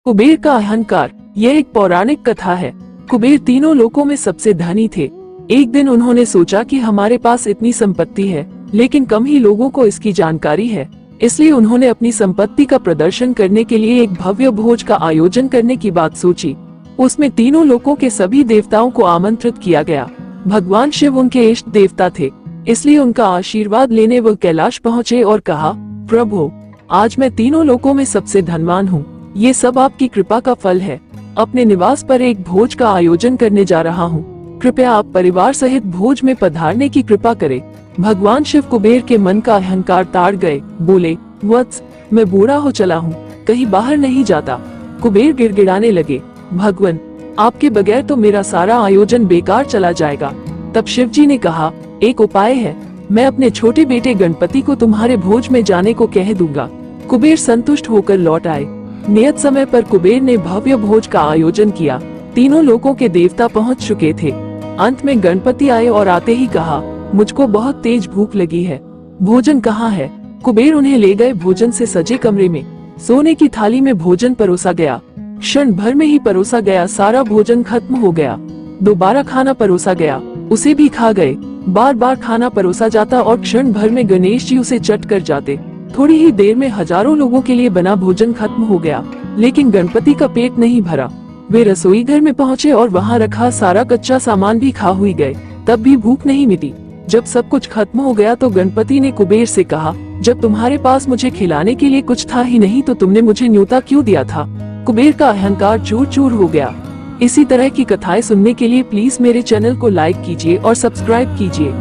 कुबेर का अहंकार। यह एक पौराणिक कथा है। कुबेर तीनों लोकों में सबसे धनी थे। एक दिन उन्होंने सोचा कि हमारे पास इतनी संपत्ति है, लेकिन कम ही लोगों को इसकी जानकारी है। इसलिए उन्होंने अपनी संपत्ति का प्रदर्शन करने के लिए एक भव्य भोज का आयोजन करने की बात सोची। उसमें तीनों लोकों के सभी देवताओं को आमंत्रित किया गया। भगवान शिव उनके इष्ट देवता थे, इसलिए उनका आशीर्वाद लेने वह कैलाश पहुँचे और कहा, प्रभु, आज मैं तीनों लोकों में सबसे धनवान हूँ। ये सब आपकी कृपा का फल है। अपने निवास पर एक भोज का आयोजन करने जा रहा हूँ। कृपया आप परिवार सहित भोज में पधारने की कृपा करें। भगवान शिव कुबेर के मन का अहंकार ताड़ गए। बोले, वत्स, मैं बूढ़ा हो चला हूँ, कहीं बाहर नहीं जाता। कुबेर गिड़गिड़ाने लगे, भगवान, आपके बगैर तो मेरा सारा आयोजन बेकार चला जाएगा। तब शिव जी ने कहा, एक उपाय है, मैं अपने छोटे बेटे गणपति को तुम्हारे भोज में जाने को कह दूंगा। कुबेर संतुष्ट होकर लौट आए। नियत समय पर कुबेर ने भव्य भोज का आयोजन किया। तीनों लोकों के देवता पहुंच चुके थे। अंत में गणपति आए और आते ही कहा, मुझको बहुत तेज भूख लगी है, भोजन कहाँ है? कुबेर उन्हें ले गए भोजन से सजे कमरे में। सोने की थाली में भोजन परोसा गया। क्षण भर में ही परोसा गया सारा भोजन खत्म हो गया। दोबारा खाना परोसा गया, उसे भी खा गए। बार बार खाना परोसा जाता और क्षण भर में गणेश जी उसे चट कर जाते। थोड़ी ही देर में हजारों लोगों के लिए बना भोजन खत्म हो गया, लेकिन गणपति का पेट नहीं भरा। वे रसोई घर में पहुँचे और वहाँ रखा सारा कच्चा सामान भी खा हुई गए, तब भी भूख नहीं मिटी। जब सब कुछ खत्म हो गया तो गणपति ने कुबेर से कहा, जब तुम्हारे पास मुझे खिलाने के लिए कुछ था ही नहीं तो तुमने मुझे न्योता क्यों दिया था? कुबेर का अहंकार चूर चूर हो गया। इसी तरह की कथाएं सुनने के लिए प्लीज मेरे चैनल को लाइक कीजिए और सब्सक्राइब कीजिए।